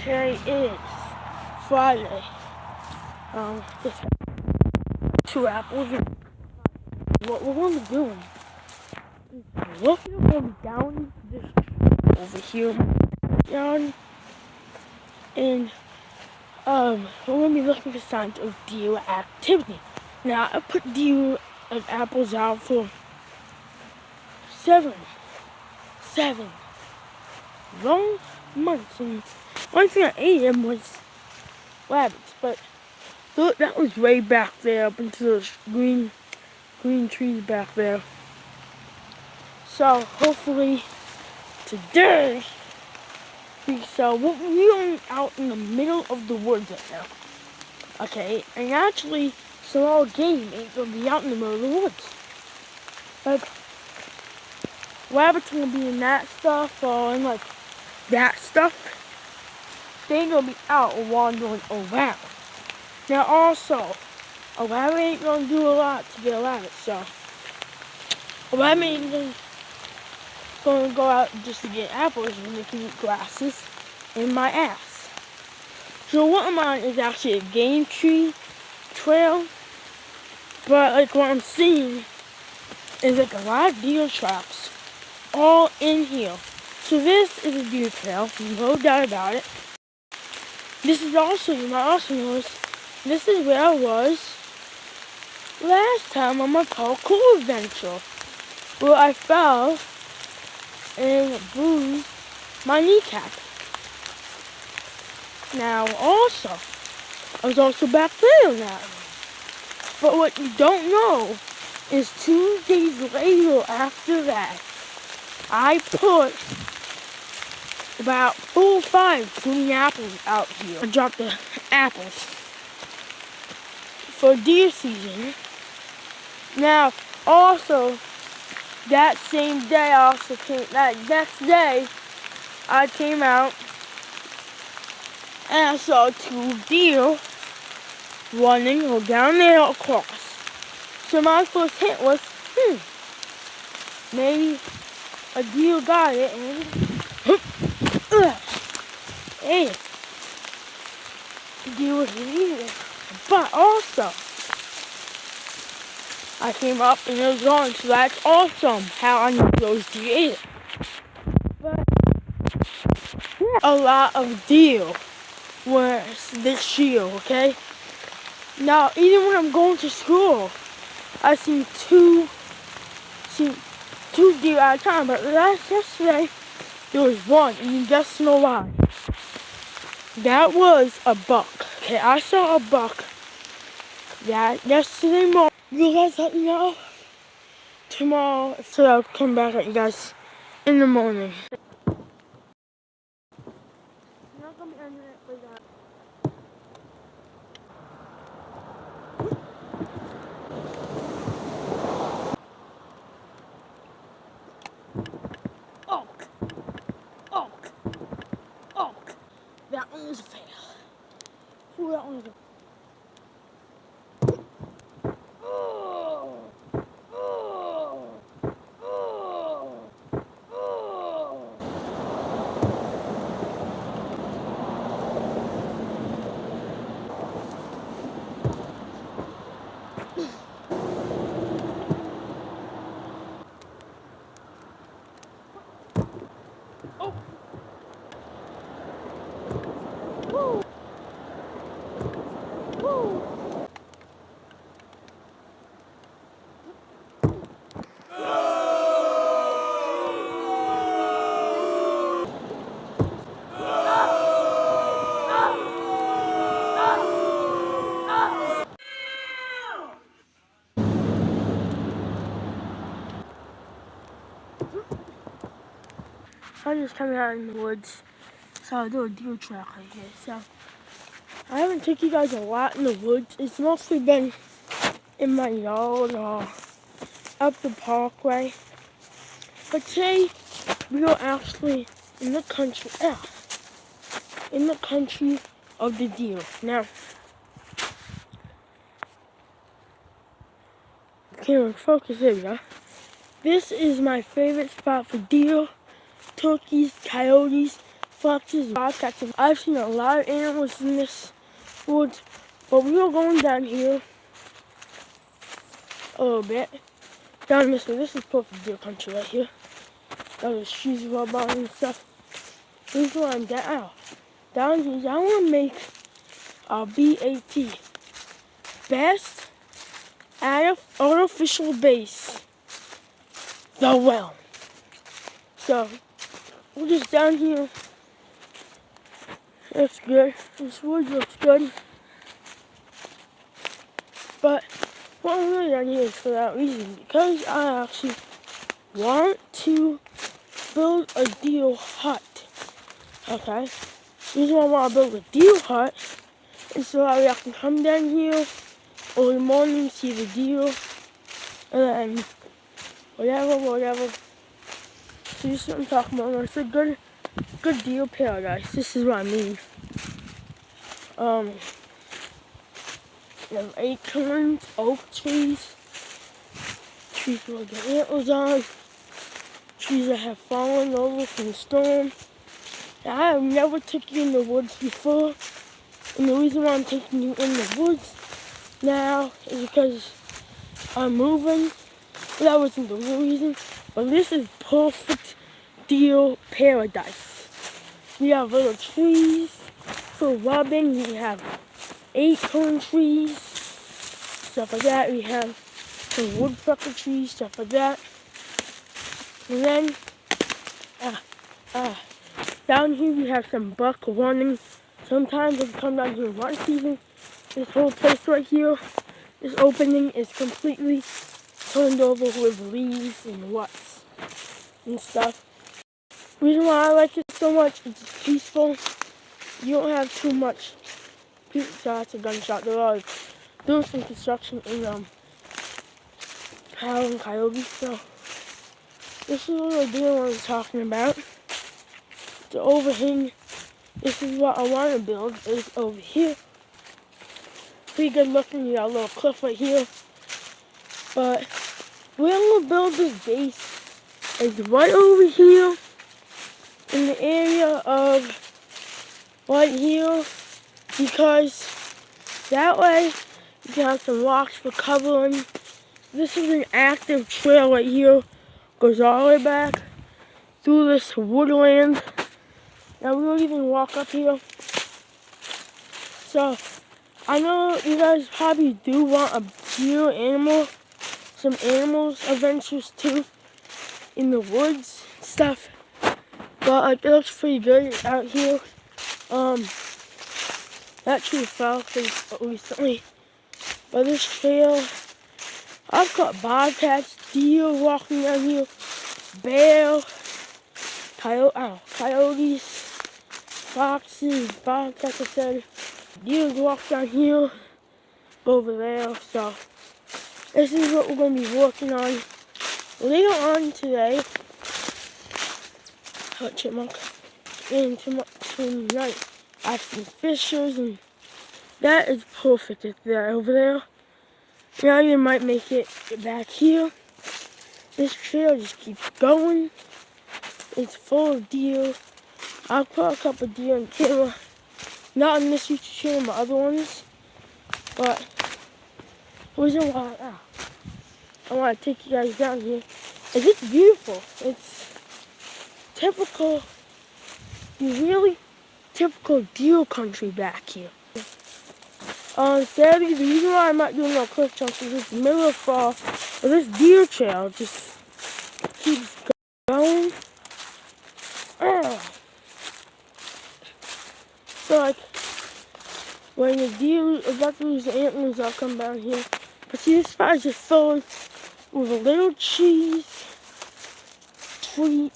Today is Friday. This 2 apples. What we're going to be doing is looking down this over here down, and we're going to be looking for signs of deer activity. Now I put deer apples out for seven long months, and one thing I ate them was rabbits, but look, that was way back there up into those green trees back there. So hopefully today, we're out in the middle of the woods right now. Okay, and actually small game ain't gonna be out in the middle of the woods. Like rabbits are gonna be in that stuff or in like that stuff. They ain't gonna be out wandering around. Now also, a rabbit ain't gonna do a lot to get a rabbit, so a rabbit ain't gonna go out just to get apples when they can eat grasses in my ass. So what I'm on is actually a game tree trail, but like what I'm seeing is like a lot of deer traps all in here. So this is a deer trail, no doubt about it. This is also, you might also notice, this is where I was last time on my parkour adventure, where I fell and bruised my kneecap. Now also, I was also back there on that one. But what you don't know is 2 days later after that, I put about 4 or 5 green apples out here. I dropped the apples for deer season. Now, also, that same day, that next day, I came out and I saw 2 deer running down there across. So my first hint was, maybe a deer got it and ate it. The deer was eating it. But also, I came up and it was gone, so that's awesome how I knew those deer ate it. But a lot of deer were this year, okay? Now, even when I'm going to school, I see two deer at a time, but yesterday, there was one, and you guys know why. That was a buck. Okay, I saw a buck that yesterday morning. You guys let me know tomorrow, so I'll come back at you guys in the morning. I'm not gonna be ending it for that. Oak. That one was a fail. Ooh, that one was a I'm just coming out in the woods, so I'll do a deer track right here. So I haven't taken you guys a lot in the woods. It's mostly been in my yard or up the parkway. But today we are actually in the country of the deer. Now, camera focus, there we go. This is my favorite spot for deer, turkeys, coyotes, foxes, bobcats. I've seen a lot of animals in this woods, but we were going down here a little bit. Down this way. This is perfect deer country right here. There's trees rub on and stuff. This is where I'm down. Down here, I want to make a BAT. Best artificial base. The well. So, we're just down here. That's good. This wood looks good. But what I'm really down here is for that reason. Because I actually want to build a deer hut. Okay? The reason why I want to build a deer hut is so that I can come down here early morning, see the deer, and then whatever. So this is what I'm talking about. It's a good deer paradise. This is what I mean. There's acorns, oak trees with the antlers on, trees that have fallen over from the storm. Now, I have never took you in the woods before, and the reason why I'm taking you in the woods now is because I'm moving. That wasn't the real reason, but this is perfect deer paradise. We have little trees for rubbing. We have acorn trees, stuff like that. We have some woodpecker trees, stuff like that. And then down here we have some buck running. Sometimes if you come down here in rut season, this whole place right here, this opening is completely turned over with leaves and ruts and stuff. The reason why I like it so much is it's peaceful. You don't have too much people. That's a gunshot. They're all doing some construction in Howling Coyote. So this is what we're doing, what I'm talking about. The overhang. This is what I want to build. Is over here. Pretty good looking. You got a little cliff right here. But where we'll build this base is right over here in the area of right here, because that way you can have some rocks for covering. This is an active trail right here. Goes all the way back through this woodland. Now we don't even walk up here. So I know you guys probably do want a deer animal, some animals adventures too in the woods stuff. But like, it looks pretty good out here. That tree fell recently. But this trail, I've got bobcats, deer walking down here, bear, coyotes, foxes, bobcats, I said. Deer walk down here, over there. So this is what we're going to be working on later on today. Chipmunk. And tonight I have some fishers, and that is perfect. It's there over there. Now you might make it back here. This trail just keeps going. It's full of deer. I'll put a couple of deer on camera. Not on this YouTube channel, my other ones. But the reason why I want to take you guys down here is it's beautiful. It's typical, really typical deer country back here. Sadly, the reason why I'm not doing no cliff jumps is it's the middle of fall, but this deer trail just keeps going. So like, when the deer about to lose the antlers, I'll come down here. But see, this spot is just filled with a little trees in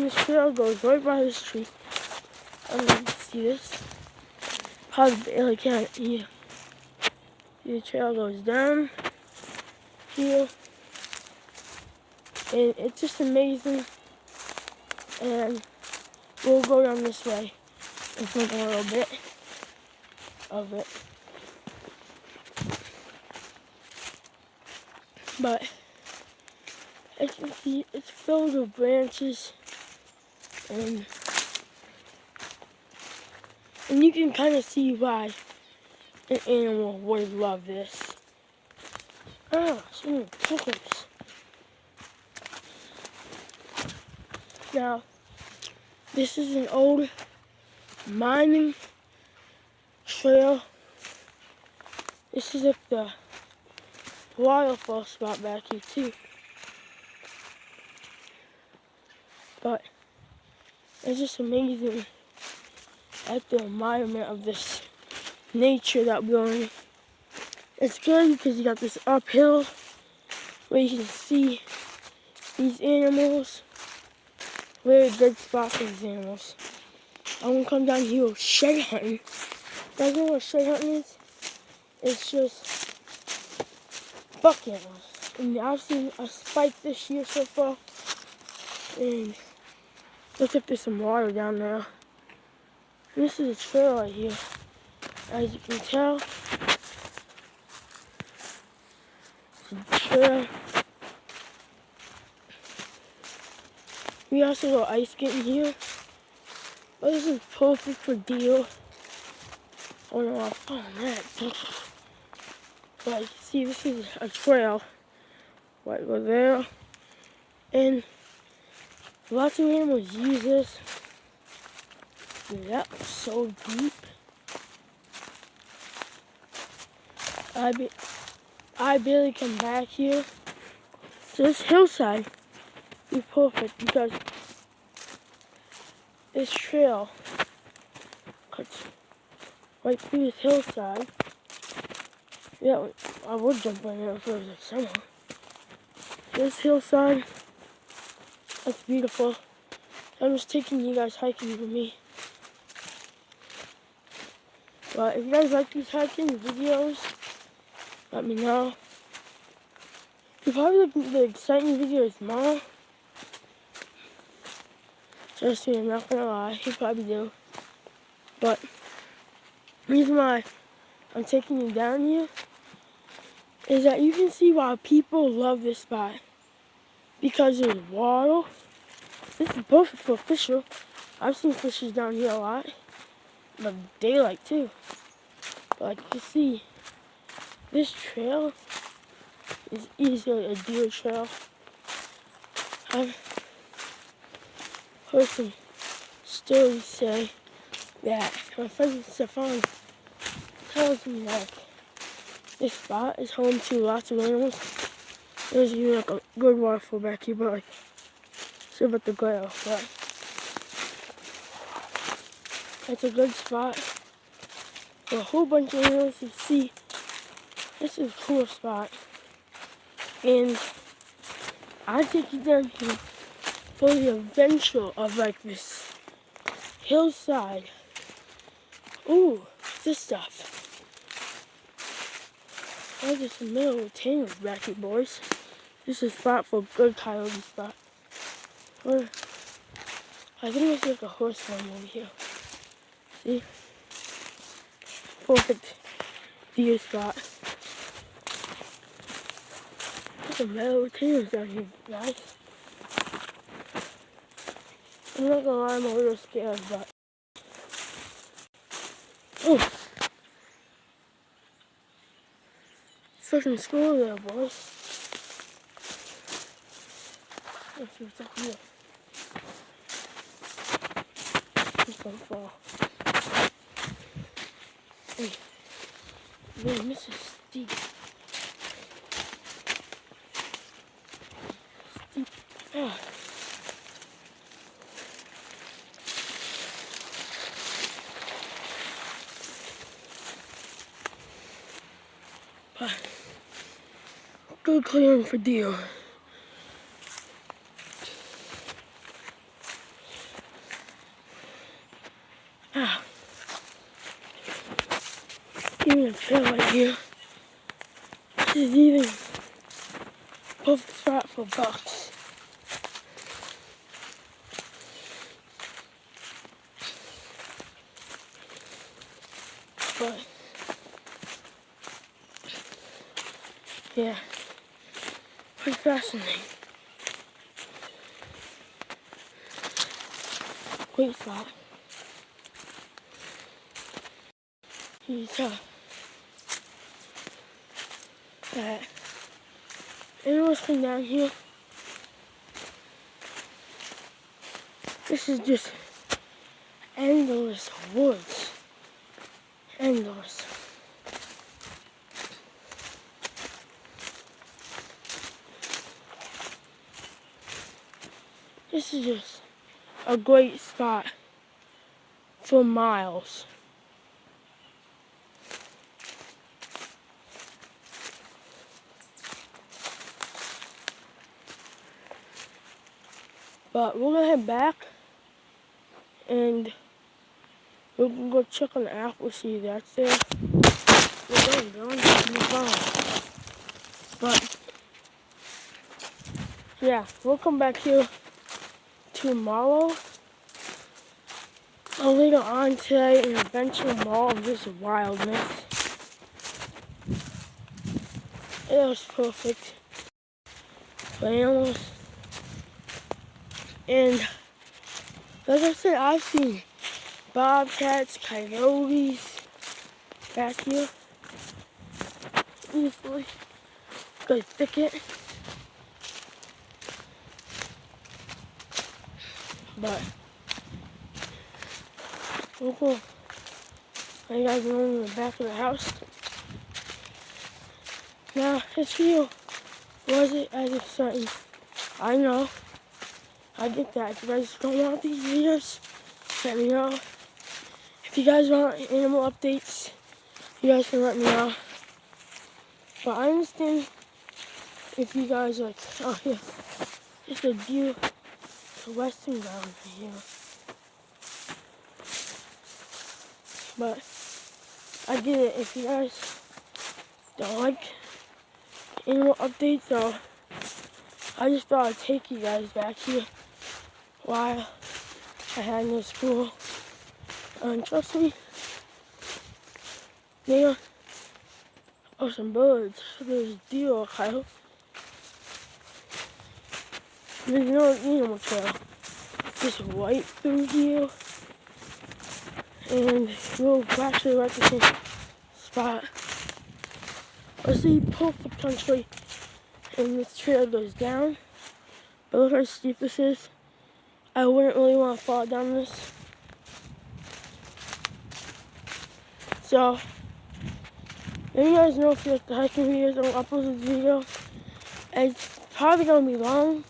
this trail. Goes right by this tree. See this? Probably barely can't here. See, the trail goes down here, and it's just amazing. And we'll go down this way and film a little bit of it. But as you can see, it's filled with branches, and And you can kind of see why an animal would love this. Ah, so many pickles. Now, this is an old mining trail. This is like the waterfall spot back here too. But it's just amazing at the environment of this nature that we're in. It's good because you got this uphill where you can see these animals. Very good spot for these animals. I'm gonna come down here with shed hunting. You guys know what shed hunting is? It's just buck animals. And I've seen a spike this year so far. And looks like there's some water down there. And this is a trail right here. As you can tell, it's a trail. We also go ice skating here. Oh, this is perfect for deer. Oh no, I found that. But you see, this is a trail right over there. And lots of animals use this. That was so deep. I barely come back here. So this hillside is perfect because this trail cuts right through this hillside. Yeah, I would jump on it if it was like summer. This hillside, that's beautiful. I'm just taking you guys hiking with me. But if you guys like these hiking videos, let me know. You probably like the exciting videos more. Trust me, I'm not gonna lie, you probably do. But the reason why I'm taking you down here is that you can see why people love this spot. Because there's water. This is perfect for fishing. I've seen fishes down here a lot. But daylight too. But like you can see, this trail is easily a deer trail. I've heard some stories say that my friend Stefan tells me that this spot is home to lots of animals. There's even like a good waterfall back here, but like, sorry about the glare, but it's a good spot for a whole bunch of animals to see. This is a cool spot. And I take you down here for the adventure of like this hillside. Ooh, this stuff. I just some middle tangles back here, boys. This is a spot for a good coyote spot. Or I think it's like a horse farm over here. See? Perfect deer spot. There's some metal tangles down here, guys. I'm not gonna lie, I'm a little scared, but oh, freaking squirrel there, boys. Let's see what's up here. It's gonna fall. Hey, man, this is steep. Steep. Ah. But good clearing for deer. Ah. Even a trail right here. This is even perfect spot for bucks. But yeah, pretty fascinating. Great spot. He's that animals come down here. This is just endless woods. Endless. This is just a great spot for miles. But we're gonna head back and we're gonna go check on the apple, see if that's there. We're going to move on. But yeah, we'll come back here tomorrow or later on today and adventure more of this wildness. It was perfect for animals. And like I said, I've seen bobcats, coyotes back here easily. Good thicket. But we'll go. I guys know in the back of the house. Now this video wasn't as exciting. I know. I get that. If you guys don't want these videos, let me know. If you guys want animal updates, you guys can let me know. But I understand if you guys are like, oh yeah, just a deer to western down here. But I get it. If you guys don't like animal updates, so I just thought I'd take you guys back here while I had no school. And trust me, there are some birds. There's deer or coyote. There's no animal trail. Just right through here. And we'll actually right the same spot. Let's see, perfect country. And this trail goes down. But look how steep this is. I wouldn't really want to fall down this. So, let you guys know if you like the hiking videos. I'll upload this video. It's probably going to be long.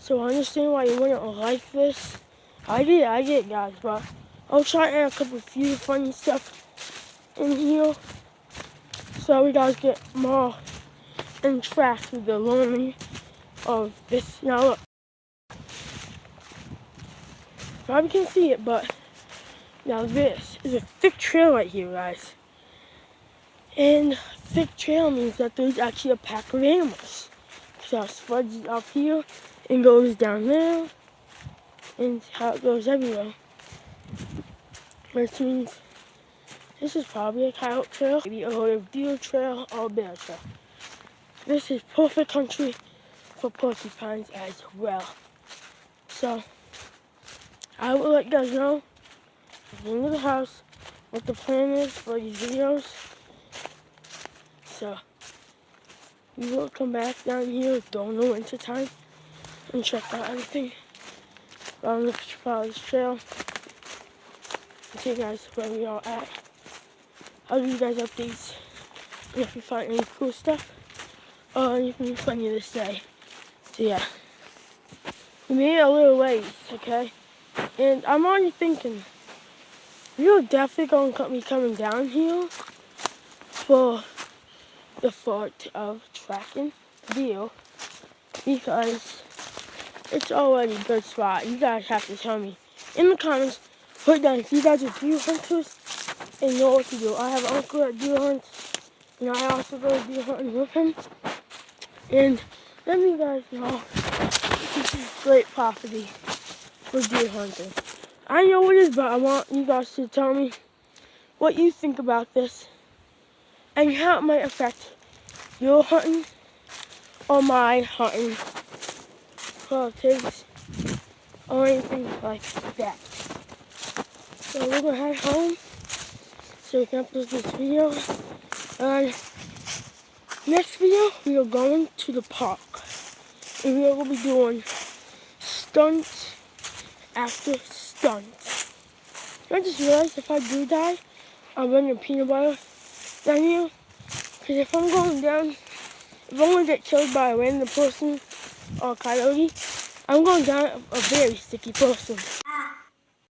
So I understand why you wouldn't like this. I get it guys, but I'll try and add a few funny stuff in here. So we guys get more interact with the learning of this. Now look. Probably can't see it, but now this is a thick trail right here, guys. And thick trail means that there's actually a pack of animals. So it spreads up here and goes down there, and how it goes everywhere. Which means this is probably a coyote trail, maybe a deer trail, or a bear trail. This is perfect country for porcupines as well. So I will let you guys know at the end of the house what the plan is for these videos. So we will come back down here during the winter time and check out everything on the this trail. I'll see you guys where we are at. I'll give you guys updates if we find any cool stuff or anything funny to say. So yeah, we made it a little ways, okay? And I'm already thinking, you're definitely going to be coming down here for the fort of tracking deer because it's already a good spot. You guys have to tell me in the comments. Put down if you guys are deer hunters and know what to do. I have an uncle that deer hunts, and I also go deer hunting with him. And let me guys know this is great property for deer hunting. I know it is, but I want you guys to tell me what you think about this and how it might affect your hunting or my hunting politics or anything like that. So we're gonna head home so we can upload this video. And next video, we are going to the park. And we are going to be doing stunts after stunts. I just realized if I do die, I'm running a peanut butter down here. Because if I'm going down, if I'm going to get killed by a random person or a coyote, I'm going down a very sticky person.